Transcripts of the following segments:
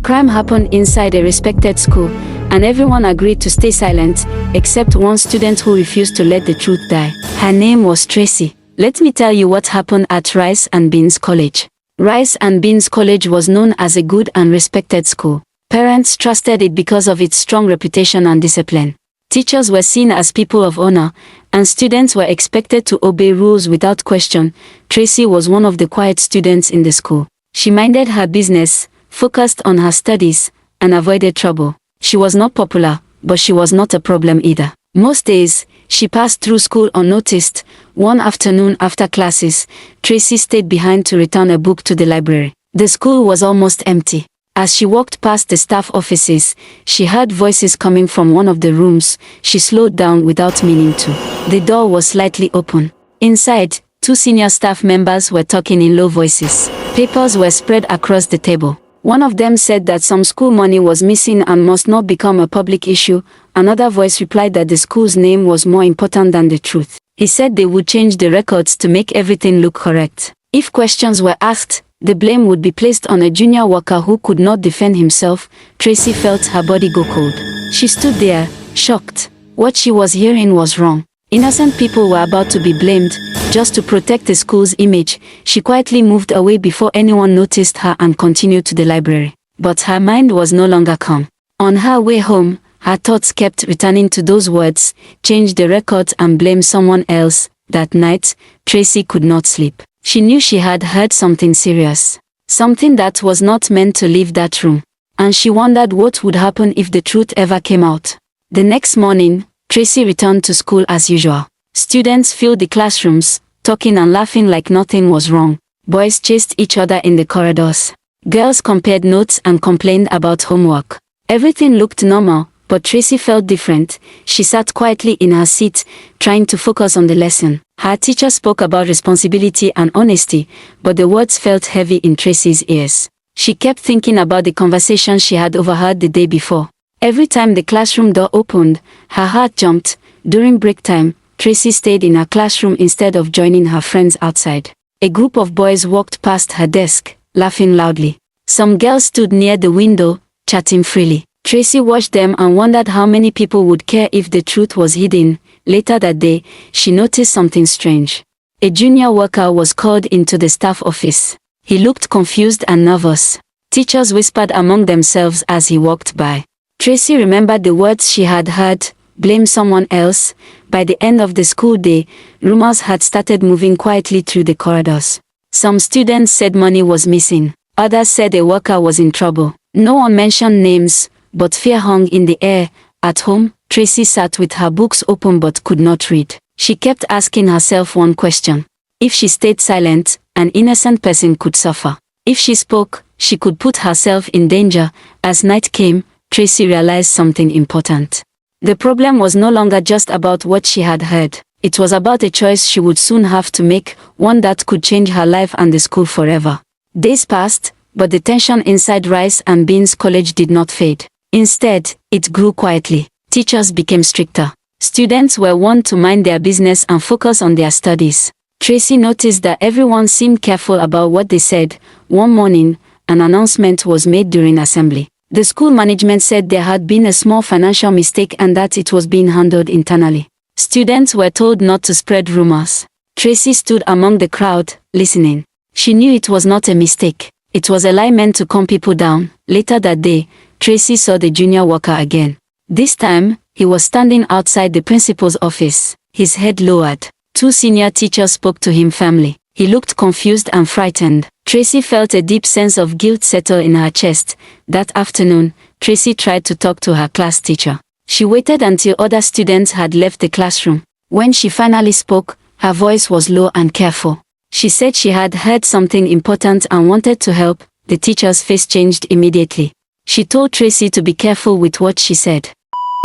crime happened inside a respected school, and everyone agreed to stay silent, except one student who refused to let the truth die. Her name was Tracy. Let me tell you what happened at Rice and Beans College. Rice and Beans College was known as a good and respected school. Parents trusted it because of its strong reputation and discipline. Teachers were seen as people of honor, and students were expected to obey rules without question. Tracy was one of the quiet students in the school. She minded her business, focused on her studies, and avoided trouble. She was not popular, but she was not a problem either. Most days, she passed through school unnoticed. One afternoon after classes, Tracy stayed behind to return a book to the library. The school was almost empty. As she walked past the staff offices, she heard voices coming from one of the rooms. She slowed down without meaning to. The door was slightly open. Inside, two senior staff members were talking in low voices. Papers were spread across the table. One of them said that some school money was missing and must not become a public issue. Another voice replied that the school's name was more important than the truth. He said they would change the records to make everything look correct. If questions were asked, the blame would be placed on a junior worker who could not defend himself. Tracy felt her body go cold. She stood there, shocked. What she was hearing was wrong. Innocent people were about to be blamed, just to protect the school's image. She quietly moved away before anyone noticed her and continued to the library. But her mind was no longer calm. On her way home, her thoughts kept returning to those words, change the records and blame someone else. That night, Tracy could not sleep. She knew she had heard something serious. Something that was not meant to leave that room. And she wondered what would happen if the truth ever came out. The next morning, Tracy returned to school as usual. Students filled the classrooms, talking and laughing like nothing was wrong. Boys chased each other in the corridors. Girls compared notes and complained about homework. Everything looked normal, but Tracy felt different. She sat quietly in her seat, trying to focus on the lesson. Her teacher spoke about responsibility and honesty, but the words felt heavy in Tracy's ears. She kept thinking about the conversation she had overheard the day before. Every time the classroom door opened, her heart jumped. During break time, Tracy stayed in her classroom instead of joining her friends outside. A group of boys walked past her desk, laughing loudly. Some girls stood near the window, chatting freely. Tracy watched them and wondered how many people would care if the truth was hidden. Later that day, she noticed something strange. A junior worker was called into the staff office. He looked confused and nervous. Teachers whispered among themselves as he walked by. Tracy remembered the words she had heard, blame someone else. By the end of the school day, rumors had started moving quietly through the corridors. Some students said money was missing. Others said a worker was in trouble. No one mentioned names, but fear hung in the air. At home, Tracy sat with her books open but could not read. She kept asking herself one question. If she stayed silent, an innocent person could suffer. If she spoke, she could put herself in danger. As night came, Tracy realized something important. The problem was no longer just about what she had heard. It was about a choice she would soon have to make, one that could change her life and the school forever. Days passed, but the tension inside Rice and Beans College did not fade. Instead, it grew quietly. Teachers became stricter. Students were warned to mind their business and focus on their studies. Tracy noticed that everyone seemed careful about what they said. One morning, an announcement was made during assembly. The school management said there had been a small financial mistake and that it was being handled internally. Students were told not to spread rumors. Tracy stood among the crowd, listening. She knew it was not a mistake. It was a lie meant to calm people down. Later that day, Tracy saw the junior worker again. This time, he was standing outside the principal's office, his head lowered. Two senior teachers spoke to him firmly. He looked confused and frightened. Tracy felt a deep sense of guilt settle in her chest. That afternoon, Tracy tried to talk to her class teacher. She waited until other students had left the classroom. When she finally spoke, her voice was low and careful. She said she had heard something important and wanted to help. The teacher's face changed immediately. She told Tracy to be careful with what she said.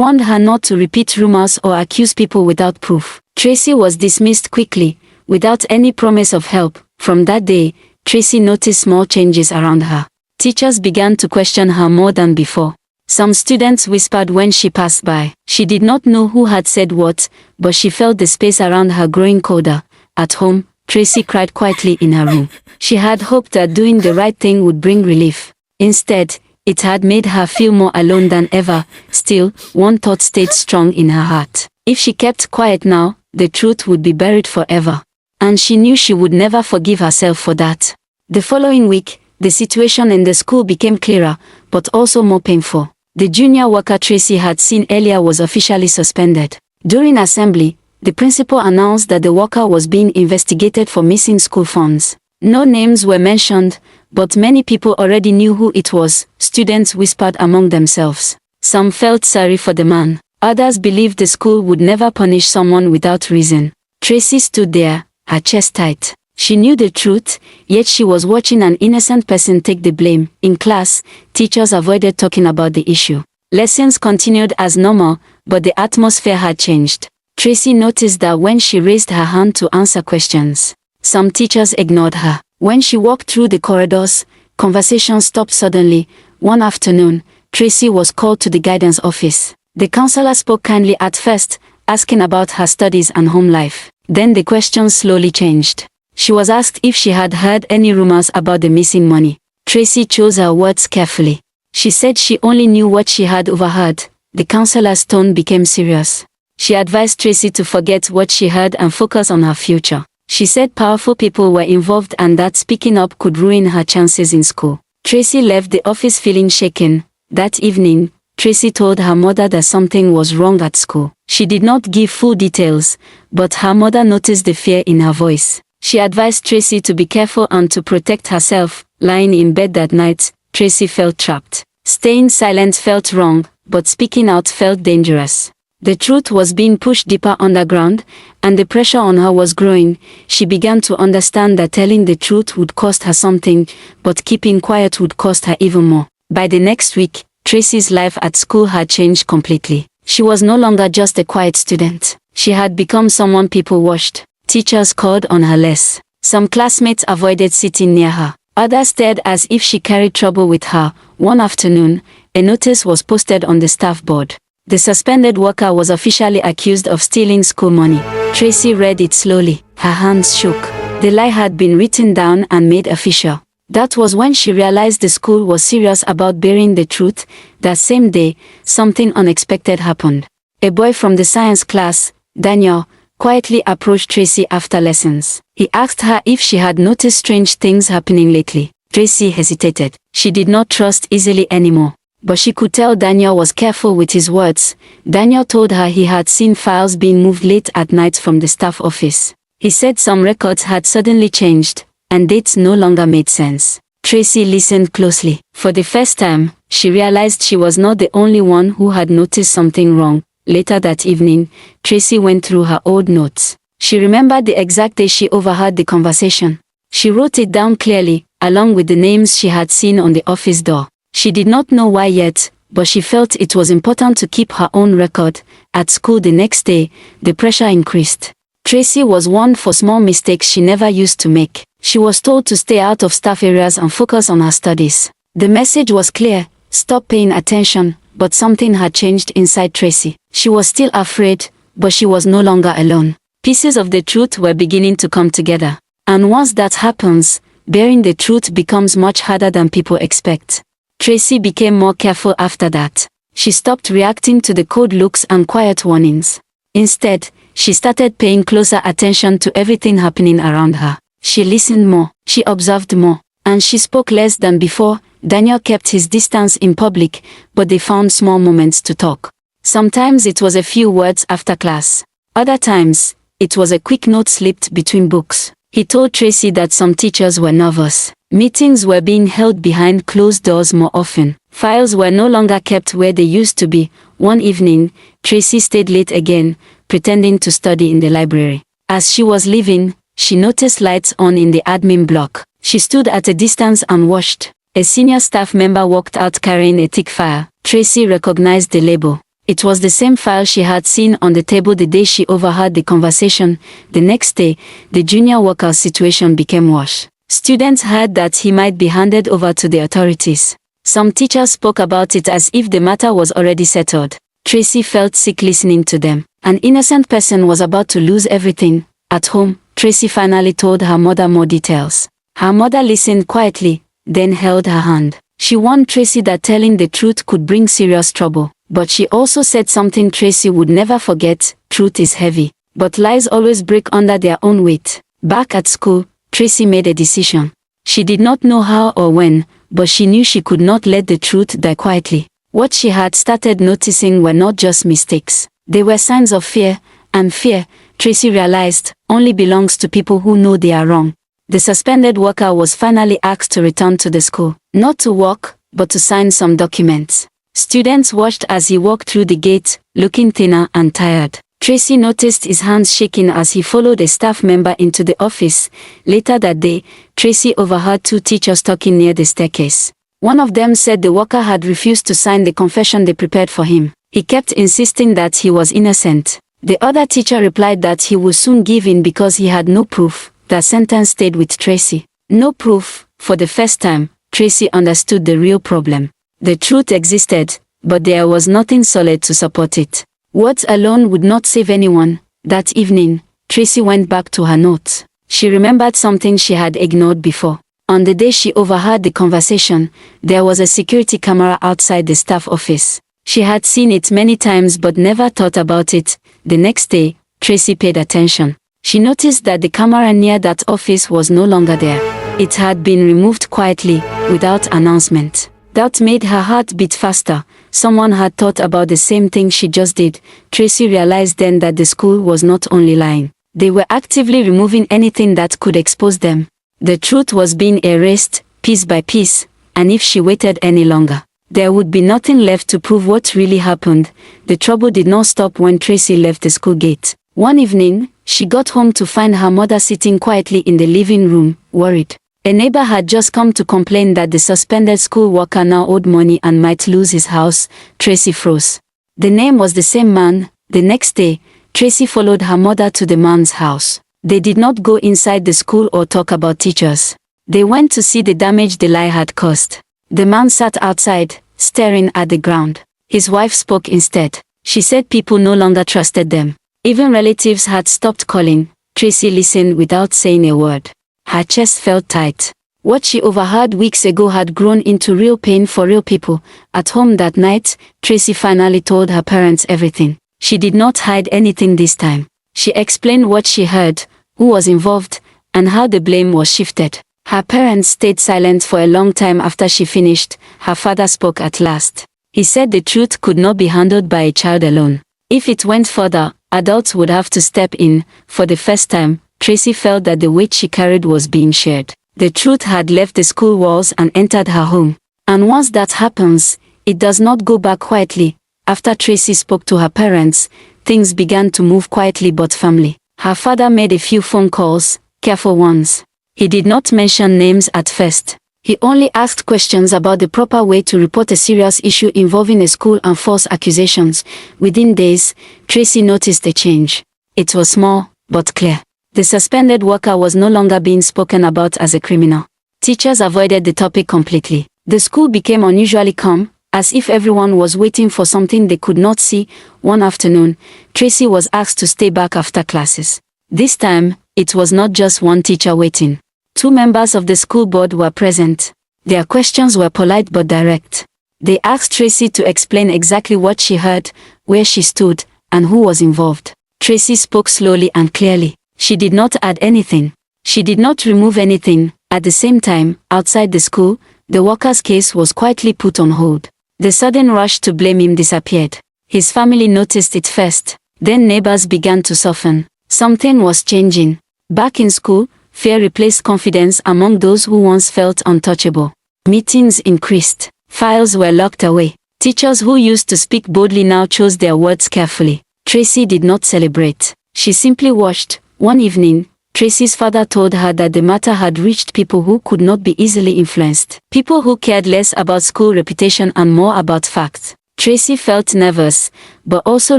Warned her not to repeat rumors or accuse people without proof. Tracy was dismissed quickly, without any promise of help. From that day, Tracy noticed small changes around her. Teachers began to question her more than before. Some students whispered when she passed by. She did not know who had said what, but she felt the space around her growing colder. At home, Tracy cried quietly in her room. She had hoped that doing the right thing would bring relief. Instead, It had made her feel more alone than ever. Still, one thought stayed strong in her heart. If she kept quiet now, the truth would be buried forever. And she knew she would never forgive herself for that. The following week, the situation in the school became clearer, but also more painful. The junior worker Tracy had seen earlier was officially suspended. During assembly, the principal announced that the worker was being investigated for missing school funds. No names were mentioned, but many people already knew who it was. Students whispered among themselves. Some felt sorry for the man. Others believed the school would never punish someone without reason. Tracy stood there, her chest tight. She knew the truth, yet she was watching an innocent person take the blame. In class, teachers avoided talking about the issue. Lessons continued as normal, but the atmosphere had changed. Tracy noticed that when she raised her hand to answer questions, some teachers ignored her. When she walked through the corridors, conversation stopped suddenly. One afternoon, Tracy was called to the guidance office. The counselor spoke kindly at first, asking about her studies and home life. Then the questions slowly changed. She was asked if she had heard any rumors about the missing money. Tracy chose her words carefully. She said she only knew what she had overheard. The counselor's tone became serious. She advised Tracy to forget what she heard and focus on her future. She said powerful people were involved and that speaking up could ruin her chances in school. Tracy left the office feeling shaken. That evening, Tracy told her mother that something was wrong at school. She did not give full details, but her mother noticed the fear in her voice. She advised Tracy to be careful and to protect herself. Lying in bed that night, Tracy felt trapped. Staying silent felt wrong, but speaking out felt dangerous. The truth was being pushed deeper underground, and the pressure on her was growing. She began to understand that telling the truth would cost her something, but keeping quiet would cost her even more. By the next week, Tracy's life at school had changed completely. She was no longer just a quiet student. She had become someone people watched. Teachers called on her less. Some classmates avoided sitting near her. Others stared as if she carried trouble with her. One afternoon, a notice was posted on the staff board. The suspended worker was officially accused of stealing school money. Tracy read it slowly. Her hands shook. The lie had been written down and made official. That was when she realized the school was serious about burying the truth. That same day, something unexpected happened. A boy from the science class, Daniel, quietly approached Tracy after lessons. He asked her if she had noticed strange things happening lately. Tracy hesitated. She did not trust easily anymore. But she could tell Daniel was careful with his words. Daniel told her he had seen files being moved late at night from the staff office. He said some records had suddenly changed, and dates no longer made sense. Tracy listened closely. For the first time, she realized she was not the only one who had noticed something wrong. Later that evening, Tracy went through her old notes. She remembered the exact day she overheard the conversation. She wrote it down clearly, along with the names she had seen on the office door. She did not know why yet, but she felt it was important to keep her own record. At school the next day, the pressure increased. Tracy was warned for small mistakes she never used to make. She was told to stay out of staff areas and focus on her studies. The message was clear: stop paying attention, but something had changed inside Tracy. She was still afraid, but she was no longer alone. Pieces of the truth were beginning to come together. And once that happens, bearing the truth becomes much harder than people expect. Tracy became more careful after that. She stopped reacting to the cold looks and quiet warnings. Instead, she started paying closer attention to everything happening around her. She listened more, she observed more, and she spoke less than before. Daniel kept his distance in public, but they found small moments to talk. Sometimes it was a few words after class. Other times, it was a quick note slipped between books. He told Tracy that some teachers were nervous. Meetings were being held behind closed doors more often. Files were no longer kept where they used to be. One evening, Tracy stayed late again, pretending to study in the library. As she was leaving, she noticed lights on in the admin block. She stood at a distance and watched. A senior staff member walked out carrying a thick file. Tracy recognized the label. It was the same file she had seen on the table the day she overheard the conversation. The next day, the junior worker's situation became worse. Students heard that he might be handed over to the authorities. Some teachers spoke about it as if the matter was already settled. Tracy felt sick listening to them. An innocent person was about to lose everything. At home, Tracy finally told her mother more details. Her mother listened quietly, then held her hand. She warned Tracy that telling the truth could bring serious trouble. But she also said something Tracy would never forget: truth is heavy, but lies always break under their own weight. Back at school, Tracy made a decision. She did not know how or when, but she knew she could not let the truth die quietly. What she had started noticing were not just mistakes. They were signs of fear, and fear, Tracy realized, only belongs to people who know they are wrong. The suspended worker was finally asked to return to the school, not to work, but to sign some documents. Students watched as he walked through the gate, looking thinner and tired. Tracy noticed his hands shaking as he followed a staff member into the office. Later that day, Tracy overheard two teachers talking near the staircase. One of them said the worker had refused to sign the confession they prepared for him. He kept insisting that he was innocent. The other teacher replied that he would soon give in because he had no proof. That sentence stayed with Tracy. No proof. For the first time, Tracy understood the real problem. The truth existed, but there was nothing solid to support it. Words alone would not save anyone. That evening, Tracy went back to her notes. She remembered something she had ignored before. On the day she overheard the conversation, there was a security camera outside the staff office. She had seen it many times but never thought about it. The next day, Tracy paid attention. She noticed that the camera near that office was no longer there. It had been removed quietly, without announcement. That made her heart beat faster. Someone had thought about the same thing she just did. Tracy realized then that the school was not only lying. They were actively removing anything that could expose them. The truth was being erased, piece by piece, and if she waited any longer, there would be nothing left to prove what really happened. The trouble did not stop when Tracy left the school gate. One evening, she got home to find her mother sitting quietly in the living room, worried. A neighbor had just come to complain that the suspended school worker now owed money and might lose his house. Tracy froze. The name was the same man. The next day, Tracy followed her mother to the man's house. They did not go inside the school or talk about teachers. They went to see the damage the lie had caused. The man sat outside, staring at the ground. His wife spoke instead. She said people no longer trusted them. Even relatives had stopped calling. Tracy listened without saying a word. Her chest felt tight. What she overheard weeks ago had grown into real pain for real people. At home that night, Tracy finally told her parents everything. She did not hide anything this time. She explained what she heard, who was involved, and how the blame was shifted. Her parents stayed silent for a long time after she finished. Her father spoke at last. He said the truth could not be handled by a child alone. If it went further, adults would have to step in. For the first time, Tracy felt that the weight she carried was being shared. The truth had left the school walls and entered her home. And once that happens, it does not go back quietly. After Tracy spoke to her parents, things began to move quietly but firmly. Her father made a few phone calls, careful ones. He did not mention names at first. He only asked questions about the proper way to report a serious issue involving a school and false accusations. Within days, Tracy noticed a change. It was small, but clear. The suspended worker was no longer being spoken about as a criminal. Teachers avoided the topic completely. The school became unusually calm, as if everyone was waiting for something they could not see. One afternoon, Tracy was asked to stay back after classes. This time, it was not just one teacher waiting. 2 members of the school board were present. Their questions were polite but direct. They asked Tracy to explain exactly what she heard, where she stood, and who was involved. Tracy spoke slowly and clearly. She did not add anything. She did not remove anything. At the same time, outside the school, the worker's case was quietly put on hold. The sudden rush to blame him disappeared. His family noticed it first. Then neighbors began to soften. Something was changing. Back in school, fear replaced confidence among those who once felt untouchable. Meetings increased. Files were locked away. Teachers who used to speak boldly now chose their words carefully. Tracy did not celebrate. She simply watched. One evening, Tracy's father told her that the matter had reached people who could not be easily influenced. People who cared less about school reputation and more about facts. Tracy felt nervous, but also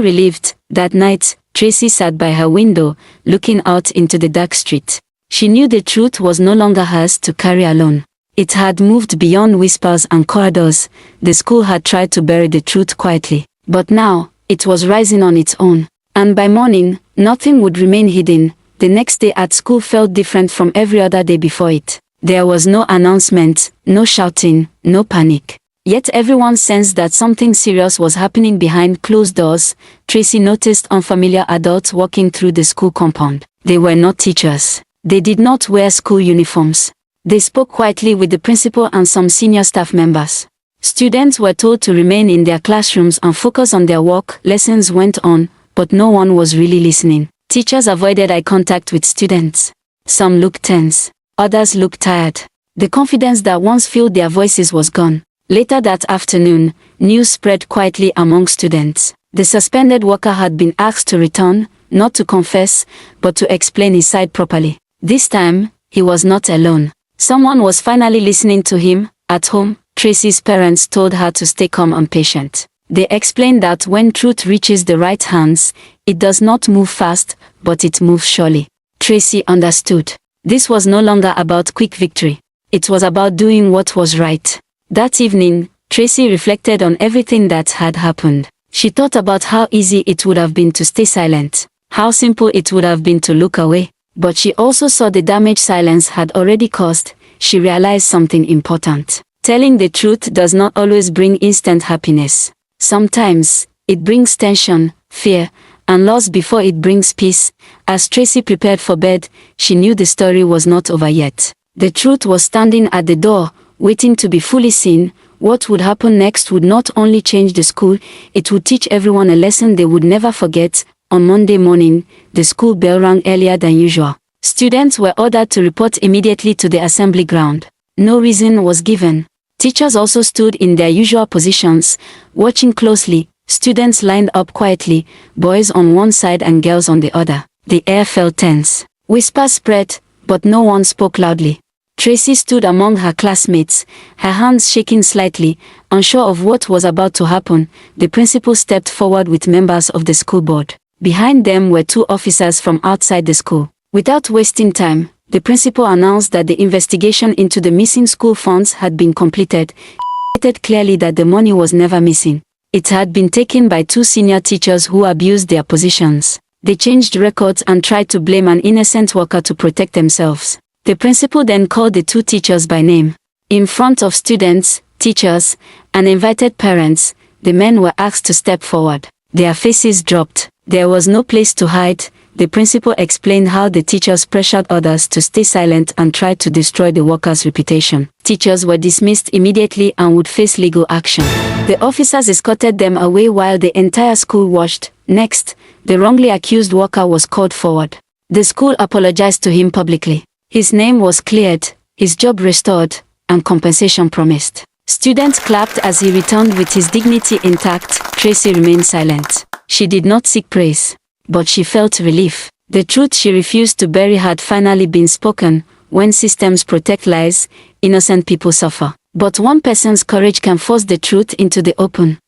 relieved. That night, Tracy sat by her window, looking out into the dark street. She knew the truth was no longer hers to carry alone. It had moved beyond whispers and corridors. The school had tried to bury the truth quietly. But now, it was rising on its own. And by morning, nothing would remain hidden. The next day at school felt different from every other day before it. There was no announcement, no shouting, no panic. Yet everyone sensed that something serious was happening behind closed doors. Tracy noticed unfamiliar adults walking through the school compound. They were not teachers. They did not wear school uniforms. They spoke quietly with the principal and some senior staff members. Students were told to remain in their classrooms and focus on their work. Lessons went on, but no one was really listening. Teachers avoided eye contact with students. Some looked tense. Others looked tired. The confidence that once filled their voices was gone. Later that afternoon, news spread quietly among students. The suspended worker had been asked to return, not to confess, but to explain his side properly. This time, he was not alone. Someone was finally listening to him. At home, Tracy's parents told her to stay calm and patient. They explained that when truth reaches the right hands, it does not move fast, but it moves surely. Tracy understood. This was no longer about quick victory. It was about doing what was right. That evening, Tracy reflected on everything that had happened. She thought about how easy it would have been to stay silent, how simple it would have been to look away. But she also saw the damage silence had already caused. She realized something important. Telling the truth does not always bring instant happiness. Sometimes, it brings tension, fear, and loss before it brings peace. As Tracy prepared for bed, she knew the story was not over yet. The truth was standing at the door, waiting to be fully seen. What would happen next would not only change the school, it would teach everyone a lesson they would never forget. On Monday morning, the school bell rang earlier than usual. Students were ordered to report immediately to the assembly ground. No reason was given. Teachers also stood in their usual positions, watching closely. Students lined up quietly, boys on one side and girls on the other. The air felt tense. Whispers spread, but no one spoke loudly. Tracy stood among her classmates, her hands shaking slightly, unsure of what was about to happen. The principal stepped forward with members of the school board. Behind them were two officers from outside the school. Without wasting time, the principal announced that the investigation into the missing school funds had been completed. He stated clearly that the money was never missing. It had been taken by two senior teachers who abused their positions. They changed records and tried to blame an innocent worker to protect themselves. The principal then called the two teachers by name. In front of students, teachers, and invited parents, the men were asked to step forward. Their faces dropped. There was no place to hide. The principal explained how the teachers pressured others to stay silent and tried to destroy the workers' reputation. Teachers were dismissed immediately and would face legal action. The officers escorted them away while the entire school watched. Next, the wrongly accused worker was called forward. The school apologized to him publicly. His name was cleared, his job restored, and compensation promised. Students clapped as he returned with his dignity intact. Tracy remained silent. She did not seek praise, but she felt relief. The truth she refused to bury had finally been spoken. When systems protect lies, innocent people suffer. But one person's courage can force the truth into the open.